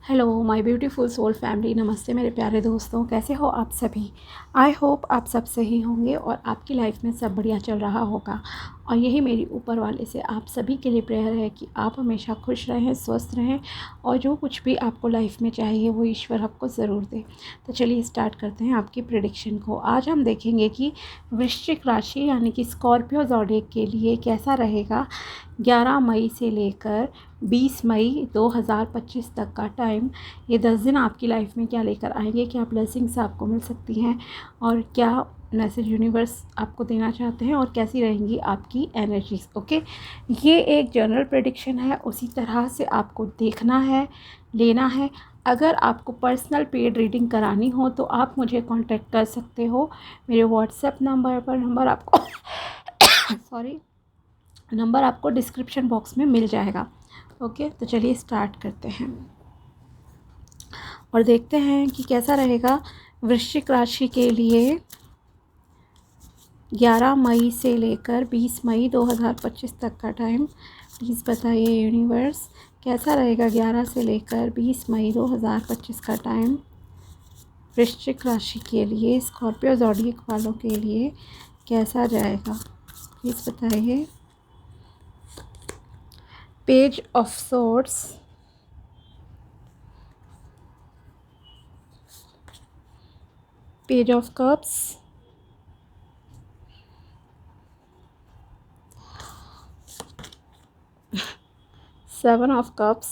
Hello my beautiful soul family. नमस्ते मेरे प्यारे दोस्तों, कैसे हो आप सभी। आई होप आप सब सही होंगे और आपकी लाइफ में सब बढ़िया चल रहा होगा। और यही मेरी ऊपर वाले से आप सभी के लिए प्रेयर है कि आप हमेशा खुश रहें, स्वस्थ रहें और जो कुछ भी आपको लाइफ में चाहिए वो ईश्वर आपको ज़रूर दे। तो चलिए स्टार्ट करते हैं आपकी प्रेडिक्शन को। आज हम देखेंगे कि वृश्चिक राशि यानी कि स्कॉर्पियो ज़ोडिएक के लिए कैसा रहेगा 11 मई से लेकर 20 मई 2025 तक का टाइम। ये 10 दिन आपकी लाइफ में क्या लेकर आएंगे, क्या ब्लेसिंग्स आपको मिल सकती हैं और क्या मैसेज यूनिवर्स आपको देना चाहते हैं और कैसी रहेंगी आपकी एनर्जीज। ओके, ये एक जनरल प्रेडिक्शन है, उसी तरह से आपको देखना है, लेना है। अगर आपको पर्सनल पेड रीडिंग करानी हो तो आप मुझे कांटेक्ट कर सकते हो मेरे व्हाट्सएप नंबर पर। नंबर आपको सॉरी, नंबर आपको डिस्क्रिप्शन बॉक्स में मिल जाएगा। ओके, तो चलिए स्टार्ट करते हैं और देखते हैं कि कैसा रहेगा वृश्चिक राशि के लिए 11 मई से लेकर 20 मई 2025 तक का टाइम। प्लीज़ बताइए यूनिवर्स, कैसा रहेगा 11 से लेकर 20 मई 2025 का टाइम वृश्चिक राशि के लिए, स्कॉर्पियो ज़ोडिएक वालों के लिए कैसा जाएगा। प्लीज़ बताइए। Page of swords, page of cups, seven of cups,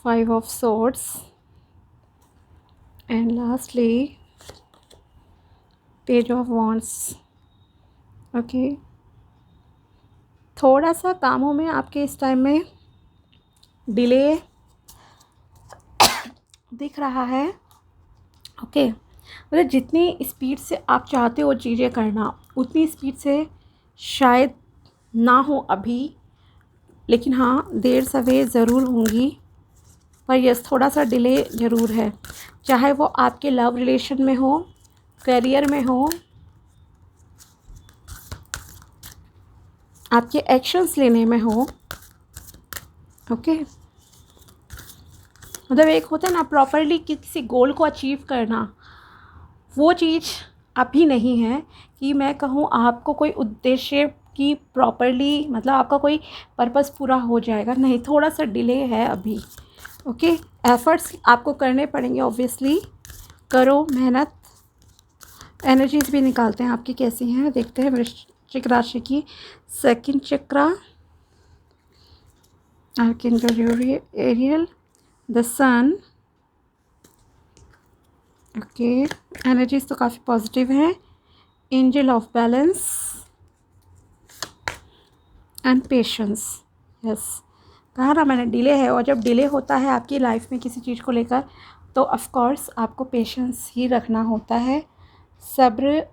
five of swords and lastly page of wands. Okay, थोड़ा सा कामों में आपके इस टाइम में डिले दिख रहा है। ओके, मतलब जितनी स्पीड से आप चाहते हो चीज़ें करना उतनी स्पीड से शायद ना हो अभी, लेकिन हाँ देर सवेर ज़रूर होंगी। पर यस, थोड़ा सा डिले ज़रूर है, चाहे वो आपके लव रिलेशन में हो, करियर में हो, आपके एक्शंस लेने में हो। ओके, मतलब एक होता है ना प्रॉपरली किसी गोल को अचीव करना, वो चीज़ अभी नहीं है कि मैं कहूँ आपको कोई उद्देश्य की प्रॉपरली, मतलब आपका कोई पर्पस पूरा हो जाएगा, नहीं, थोड़ा सा डिले है अभी। ओके, एफर्ट्स आपको करने पड़ेंगे ऑब्वियसली, करो मेहनत। एनर्जीज भी निकालते हैं आपकी कैसी हैं, देखते हैं वृश्चिक राशि की second chakra, archangel Ariel, the sun. Okay, energies तो काफ़ी पॉजिटिव हैं। Angel of balance and patience. Yes, कहा ना मैंने डिले है, और जब डिले होता है आपकी लाइफ में किसी चीज़ को लेकर तो ऑफ कोर्स आपको पेशेंस ही रखना होता है, सब्र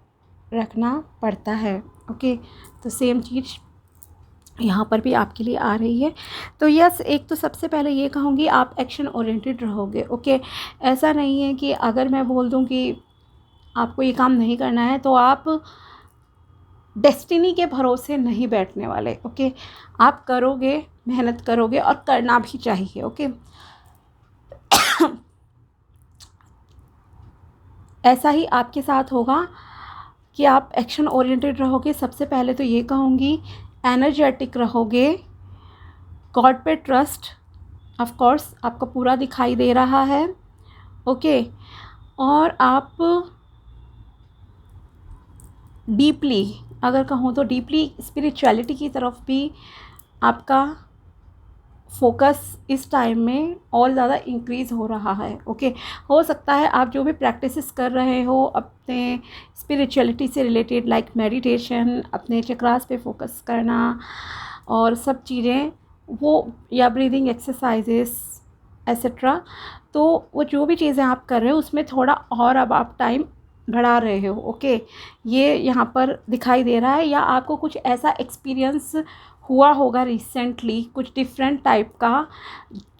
रखना पड़ता है। ओके, तो सेम चीज़ यहाँ पर भी आपके लिए आ रही है। तो यस, एक तो सबसे पहले ये कहूँगी आप एक्शन ओरिएंटेड रहोगे। ओके, ऐसा नहीं है कि अगर मैं बोल दूँ कि आपको ये काम नहीं करना है तो आप डेस्टिनी के भरोसे नहीं बैठने वाले। ओके, आप करोगे, मेहनत करोगे और करना भी चाहिए। ओके, ऐसा ही आपके साथ होगा कि आप एक्शन ओरिएंटेड रहोगे। सबसे पहले तो ये कहूँगी एनर्जेटिक रहोगे, गॉड पे ट्रस्ट ऑफ कोर्स आपका पूरा दिखाई दे रहा है। ओके, और आप डीपली, अगर कहूँ तो डीपली स्पिरिचुअलिटी की तरफ भी आपका फोकस इस टाइम में और ज़्यादा इंक्रीज़ हो रहा है। ओके, हो सकता है आप जो भी प्रैक्टिसेस कर रहे हो अपने स्पिरिचुअलिटी से रिलेटेड, लाइक मेडिटेशन, अपने चक्रास पे फोकस करना और सब चीज़ें वो, या ब्रीदिंग एक्सरसाइजेस एसेट्रा, तो वो जो भी चीज़ें आप कर रहे हो उसमें थोड़ा और अब आप टाइम बढ़ा रहे हो। ओके, ये यहाँ पर दिखाई दे रहा है, या आपको कुछ ऐसा एक्सपीरियंस हुआ होगा रिसेंटली, कुछ डिफरेंट टाइप का,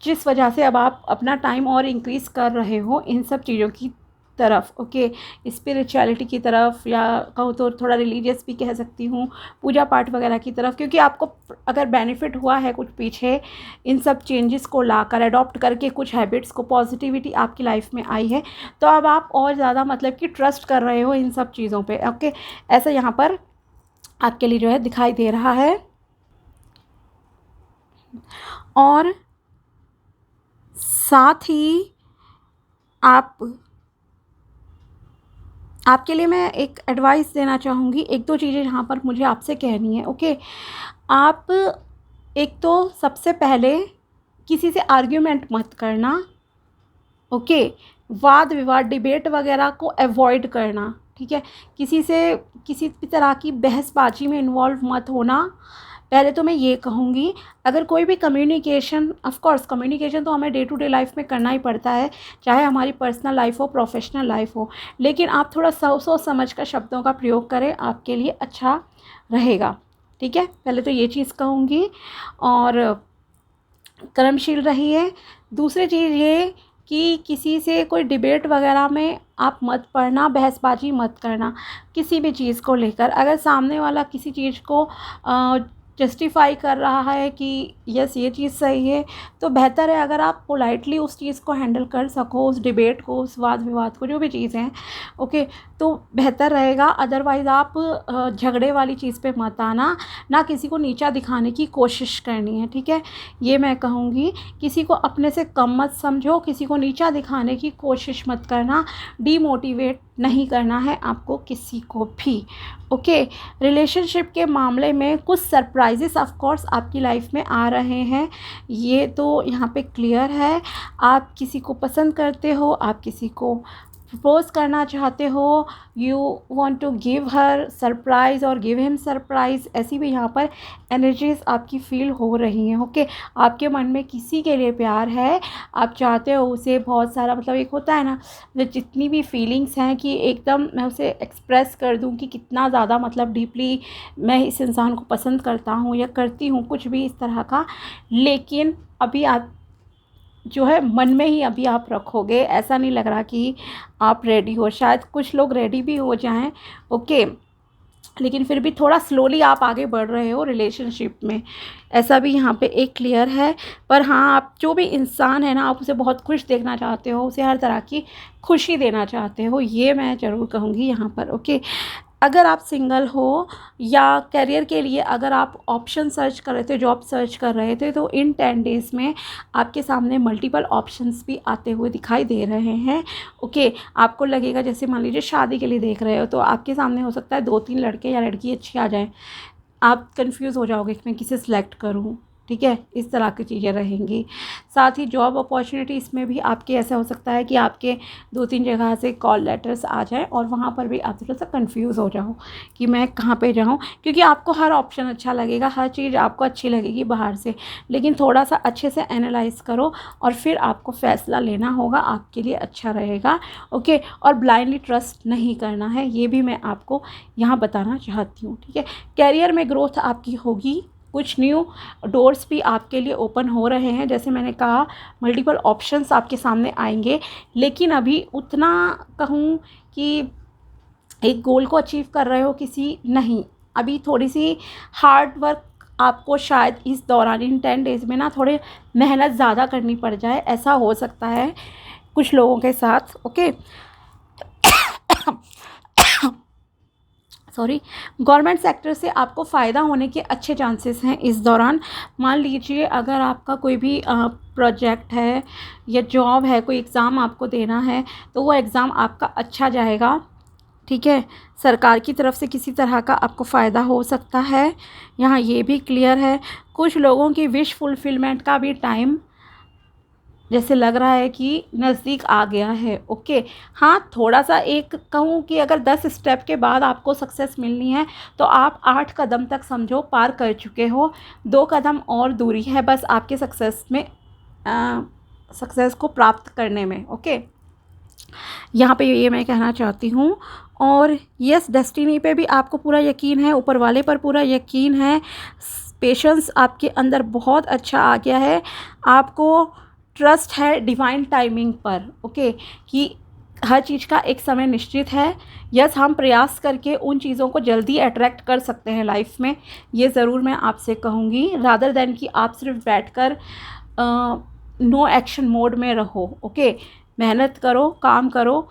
जिस वजह से अब आप अपना टाइम और इंक्रीज़ कर रहे हो इन सब चीज़ों की तरफ, ओके, स्पिरिचुअलिटी की तरफ, या कहूँ तो थोड़ा रिलीजियस भी कह सकती हूँ, पूजा पाठ वगैरह की तरफ, क्योंकि आपको अगर बेनिफिट हुआ है कुछ पीछे इन सब चेंजेस को लाकर अडॉप्ट करके कुछ हैबिट्स को, पॉजिटिविटी आपकी लाइफ में आई है, तो अब आप और ज़्यादा मतलब कि ट्रस्ट कर रहे हो इन सब चीज़ों पे, ओके। ऐसा यहाँ पर आपके लिए जो है दिखाई दे रहा है। और साथ ही आपके लिए मैं एक एडवाइस देना चाहूँगी। एक दो चीज़ें यहाँ पर मुझे आपसे कहनी है, ओके। आप एक तो सबसे पहले किसी से आर्ग्यूमेंट मत करना, ओके। वाद विवाद, डिबेट वगैरह को अवॉइड करना, ठीक है। किसी से किसी भी तरह की बहसबाजी में इन्वॉल्व मत होना। पहले तो मैं ये कहूँगी, अगर कोई भी कम्युनिकेशन, ऑफ कोर्स कम्युनिकेशन तो हमें डे टू डे लाइफ में करना ही पड़ता है, चाहे हमारी पर्सनल लाइफ हो, प्रोफेशनल लाइफ हो, लेकिन आप थोड़ा सोच समझ कर शब्दों का प्रयोग करें, आपके लिए अच्छा रहेगा, ठीक है। पहले तो ये चीज़ कहूँगी। और कर्मशील रहिए। दूसरी चीज़ ये कि किसी से कोई डिबेट वगैरह में आप मत पड़ना, बहसबाजी मत करना किसी भी चीज़ को लेकर। अगर सामने वाला किसी चीज़ को जस्टिफाई कर रहा है कि यस ये चीज़ सही है, तो बेहतर है अगर आप पोलाइटली उस चीज़ को हैंडल कर सको, उस डिबेट को, उस वाद विवाद को, जो भी चीज़ें हैं, ओके, तो बेहतर रहेगा। अदरवाइज़ आप झगड़े वाली चीज़ पे मत आना, ना किसी को नीचा दिखाने की कोशिश करनी है, ठीक है। ये मैं कहूँगी, किसी को अपने से कम मत समझो, किसी को नीचा दिखाने की कोशिश मत करना, डीमोटिवेट नहीं करना है आपको किसी को भी, ओके। रिलेशनशिप के मामले में कुछ सरप्राइजेस ऑफ कोर्स आपकी लाइफ में आ रहे हैं, ये तो यहाँ पे क्लियर है। आप किसी को पसंद करते हो, आप किसी को प्रपोज करना चाहते हो, you want to give her surprise और गिव हिम सरप्राइज़, ऐसी भी यहाँ पर एनर्जीज आपकी फील हो रही हैं, ओके। आपके मन में किसी के लिए प्यार है, आप चाहते हो उसे बहुत सारा, मतलब एक होता है ना, जितनी भी फीलिंग्स हैं कि एकदम मैं उसे एक्सप्रेस कर दूं कि कितना ज़्यादा मतलब डीपली मैं इस इंसान को पसंद करता हूँ या करती हूँ, कुछ भी इस तरह का, लेकिन अभी आप जो है मन में ही अभी आप रखोगे, ऐसा नहीं लग रहा कि आप रेडी हो। शायद कुछ लोग रेडी भी हो जाएं, ओके, लेकिन फिर भी थोड़ा स्लोली आप आगे बढ़ रहे हो रिलेशनशिप में, ऐसा भी यहाँ पे एक क्लियर है। पर हाँ, आप जो भी इंसान है ना, आप उसे बहुत खुश देखना चाहते हो, उसे हर तरह की खुशी देना चाहते हो, ये मैं ज़रूर कहूँगी यहाँ पर, ओके। अगर आप सिंगल हो या करियर के लिए अगर आप ऑप्शन सर्च कर रहे थे, जॉब सर्च कर रहे थे, तो इन 10 डेज़ में आपके सामने मल्टीपल ऑप्शंस भी आते हुए दिखाई दे रहे हैं, ओके। आपको लगेगा जैसे मान लीजिए शादी के लिए देख रहे हो, तो आपके सामने हो सकता है 2-3 लड़के या लड़की अच्छी आ जाएं, आप कंफ्यूज हो जाओगे कि मैं किसे सिलेक्ट करूं, ठीक है। इस तरह की चीज़ें रहेंगी। साथ ही जॉब अपॉर्चुनिटी, इसमें भी आपके ऐसा हो सकता है कि आपके 2-3 जगह से कॉल लेटर्स आ जाएं और वहाँ पर भी आप थोड़ा सा कंफ्यूज हो जाओ कि मैं कहाँ पे जाऊँ, क्योंकि आपको हर ऑप्शन अच्छा लगेगा, हर चीज़ आपको अच्छी लगेगी बाहर से, लेकिन थोड़ा सा अच्छे से एनालाइज करो और फिर आपको फ़ैसला लेना होगा, आपके लिए अच्छा रहेगा, ओके। और ब्लाइंडली ट्रस्ट नहीं करना है, ये भी मैं आपको यहाँ बताना चाहती हूँ, ठीक है। कैरियर में ग्रोथ आपकी होगी, कुछ न्यू डोर्स भी आपके लिए ओपन हो रहे हैं, जैसे मैंने कहा मल्टीपल ऑप्शंस आपके सामने आएंगे, लेकिन अभी उतना कहूँ कि एक गोल को अचीव कर रहे हो किसी, नहीं, अभी थोड़ी सी हार्ड वर्क आपको शायद इस दौरान, इन 10 डेज़ में ना थोड़े मेहनत ज़्यादा करनी पड़ जाए, ऐसा हो सकता है कुछ लोगों के साथ, ओके। सॉरी। गवर्नमेंट सेक्टर से आपको फ़ायदा होने के अच्छे चांसेस हैं इस दौरान। मान लीजिए अगर आपका कोई भी प्रोजेक्ट है या जॉब है, कोई एग्ज़ाम आपको देना है, तो वो एग्ज़ाम आपका अच्छा जाएगा, ठीक है। सरकार की तरफ से किसी तरह का आपको फ़ायदा हो सकता है, यहाँ ये भी क्लियर है। कुछ लोगों की विश फुलफिलमेंट का भी टाइम जैसे लग रहा है कि नज़दीक आ गया है, ओके। हाँ, थोड़ा सा एक कहूँ कि अगर 10 स्टेप के बाद आपको सक्सेस मिलनी है, तो आप 8 कदम तक समझो पार कर चुके हो, 2 कदम और दूरी है बस आपके सक्सेस को प्राप्त करने में, ओके। यहाँ पे ये मैं कहना चाहती हूँ। और यस, डेस्टिनी पे भी आपको पूरा यकीन है, ऊपर वाले पर पूरा यकीन है, पेशेंस आपके अंदर बहुत अच्छा आ गया है, आपको ट्रस्ट है डिवाइन टाइमिंग पर, ओके, कि हर चीज़ का एक समय निश्चित है। यस, हम प्रयास करके उन चीज़ों को जल्दी अट्रैक्ट कर सकते हैं लाइफ में, ये ज़रूर मैं आपसे कहूँगी, रादर दैन कि आप सिर्फ बैठकर नो एक्शन मोड में रहो। ओके, मेहनत करो, काम करो,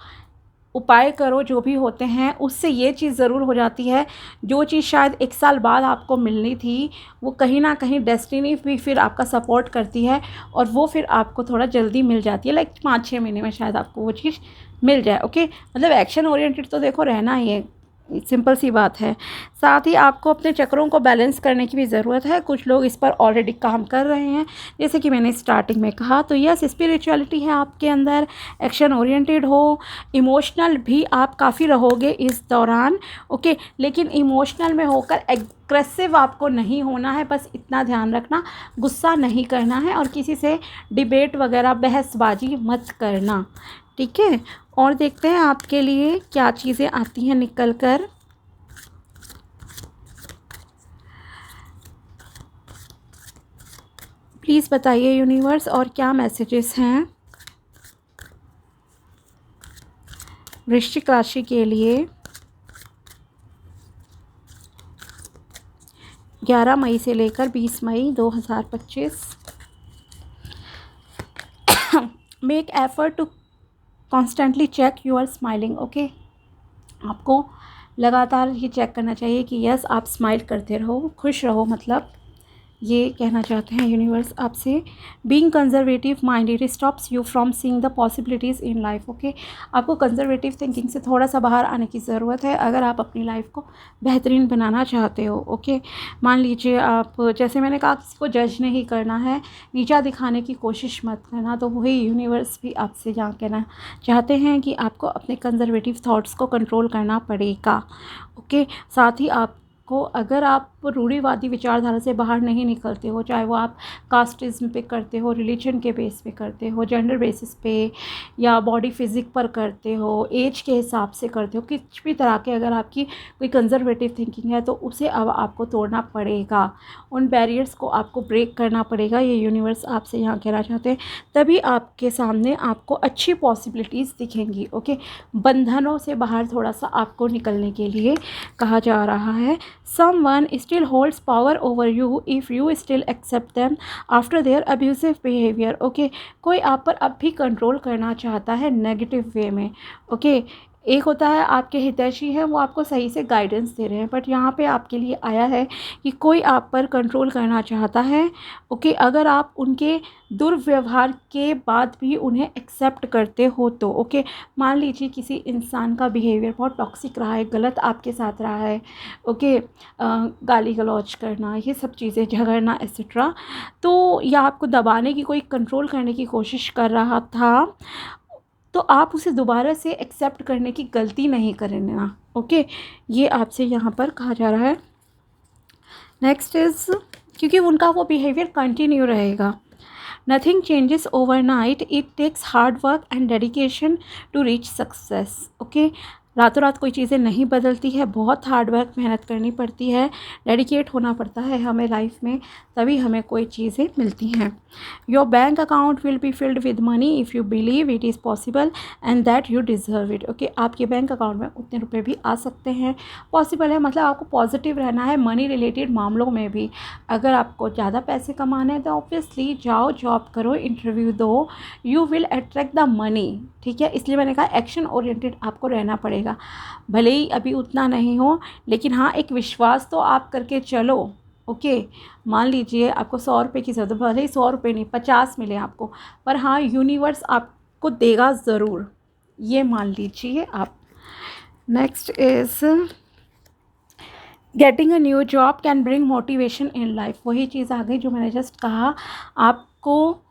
उपाय करो, जो भी होते हैं उससे ये चीज़ ज़रूर हो जाती है, जो चीज़ शायद 1 साल बाद आपको मिलनी थी, वो कहीं ना कहीं डेस्टिनी भी फिर आपका सपोर्ट करती है और वो फिर आपको थोड़ा जल्दी मिल जाती है। लाइक 5-6 महीने में शायद आपको वो चीज़ मिल जाए। ओके, मतलब एक्शन ओरिएंटेड तो देखो रहना ही है, सिंपल सी बात है। साथ ही आपको अपने चक्रों को बैलेंस करने की भी ज़रूरत है। कुछ लोग इस पर ऑलरेडी काम कर रहे हैं, जैसे कि मैंने स्टार्टिंग में कहा। तो यस, स्पिरिचुअलिटी है आपके अंदर, एक्शन ओरिएंटेड हो, इमोशनल भी आप काफ़ी रहोगे इस दौरान। ओके, लेकिन इमोशनल में होकर एग्रेसिव आपको नहीं होना है, बस इतना ध्यान रखना, गुस्सा नहीं करना है और किसी से डिबेट वगैरह बहसबाजी मत करना, ठीक है। और देखते हैं आपके लिए क्या चीज़ें आती हैं निकल कर। प्लीज़ बताइए यूनिवर्स, और क्या मैसेजेस हैं वृश्चिक राशि के लिए 11 मई से लेकर 20 मई 2025। Make effort to constantly check you are smiling. Okay, आपको लगातार ये चेक करना चाहिए कि यस, आप स्माइल करते रहो, खुश रहो, मतलब ये कहना चाहते हैं यूनिवर्स आपसे। Being conservative minded stops you from seeing the possibilities in life. Okay, आपको कंजर्वेटिव थिंकिंग से थोड़ा सा बाहर आने की ज़रूरत है अगर आप अपनी लाइफ को बेहतरीन बनाना चाहते हो। ओके, मान लीजिए आप, जैसे मैंने कहा, किसी को जज नहीं करना है, नीचा दिखाने की कोशिश मत करना, तो वही यूनिवर्स भी आपसे यहाँ कहना चाहते हैं कि आपको अपने कंजर्वेटिव थाट्स को कंट्रोल करना पड़ेगा। ओके, साथ ही आप को, अगर आप रूढ़िवादी विचारधारा से बाहर नहीं निकलते हो, चाहे वो आप कास्टिज्म पे करते हो, रिलीजन के बेस पे करते हो, जेंडर बेसिस पे, या बॉडी फिजिक पर करते हो, एज के हिसाब से करते हो, किसी भी तरह के अगर आपकी कोई कंजर्वेटिव थिंकिंग है तो उसे अब आपको तोड़ना पड़ेगा, उन बैरियर्स को आपको ब्रेक करना पड़ेगा। ये यूनिवर्स आपसे यहाँ कहना चाहते हैं, तभी आपके सामने आपको अच्छी पॉसिबिलिटीज़ दिखेंगी। ओके, बंधनों से बाहर थोड़ा सा आपको निकलने के लिए कहा जा रहा है। Someone still holds power over you if you still accept them after their abusive behavior. Okay, कोई आप पर अब भी कंट्रोल करना चाहता है नेगेटिव वे में। ओके, एक होता है आपके हितैषी हैं, वो आपको सही से गाइडेंस दे रहे हैं, बट यहाँ पे आपके लिए आया है कि कोई आप पर कंट्रोल करना चाहता है। ओके, अगर आप उनके दुर्व्यवहार के बाद भी उन्हें एक्सेप्ट करते हो तो। ओके, मान लीजिए किसी इंसान का बिहेवियर बहुत टॉक्सिक रहा है, गलत आपके साथ रहा है। ओके, गाली गलौज करना, ये सब चीज़ें, झगड़ना एक्सेट्रा, तो या आपको दबाने की, कोई कंट्रोल करने की कोशिश कर रहा था, तो आप उसे दोबारा से एक्सेप्ट करने की गलती नहीं करना। ओके, ये आपसे यहाँ पर कहा जा रहा है। नेक्स्ट इज़, क्योंकि उनका वो बिहेवियर कंटिन्यू रहेगा। Nothing changes overnight, it takes hard work and dedication to reach success. Okay, रातों रात कोई चीज़ें नहीं बदलती है, बहुत हार्ड वर्क, मेहनत करनी पड़ती है, डेडिकेट होना पड़ता है हमें लाइफ में, तभी हमें कोई चीज़ें मिलती हैं। Your bank account will be filled with money if you believe it is possible and that you deserve it. Okay, आपके बैंक अकाउंट में उतने रुपए भी आ सकते हैं, पॉसिबल है, मतलब आपको पॉजिटिव रहना है मनी रिलेटेड मामलों में भी। अगर आपको ज़्यादा पैसे कमाने हैं तो ऑब्वियसली जाओ, जॉब करो, इंटरव्यू दो, you will attract the money. ठीक है, इसलिए मैंने कहा एक्शन ओरिएंटेड आपको रहना पड़ेगा, भले ही अभी उतना नहीं हो, लेकिन हाँ, एक विश्वास तो आप करके चलो। ओके, मान लीजिए आपको 100 रुपये की ज़रूरत, भले ही 100 रुपये नहीं 50 मिले आपको, पर हाँ, यूनिवर्स आपको देगा ज़रूर, ये मान लीजिए आप। Next is, getting a new job can bring motivation in life. वही चीज़ आ गई जो मैंने जस्ट कहा, आपको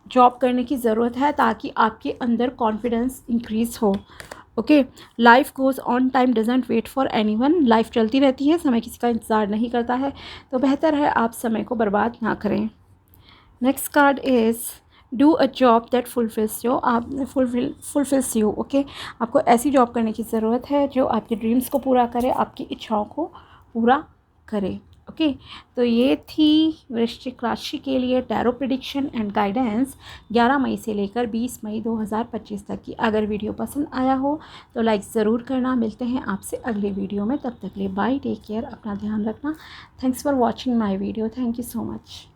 जॉब करने की ज़रूरत है ताकि आपके अंदर कॉन्फिडेंस इंक्रीज़ हो। Okay, life goes on, time doesn't wait for anyone. Life चलती रहती है, समय किसी का इंतज़ार नहीं करता है, तो बेहतर है आप समय को बर्बाद ना करें। Next card is, do a job that fulfils you. आप फुलफिल्स यू। ओके, आपको ऐसी जॉब करने की ज़रूरत है जो आपके ड्रीम्स को पूरा करे, आपकी इच्छाओं को पूरा करे। ओके, तो ये थी वृश्चिक राशि के लिए टैरो प्रेडिक्शन एंड गाइडेंस 11 मई से लेकर 20 मई 2025 तक की। अगर वीडियो पसंद आया हो तो लाइक ज़रूर करना। मिलते हैं आपसे अगले वीडियो में, तब तक के लिए बाय, टेक केयर, अपना ध्यान रखना। Thanks for watching my video, thank you so much.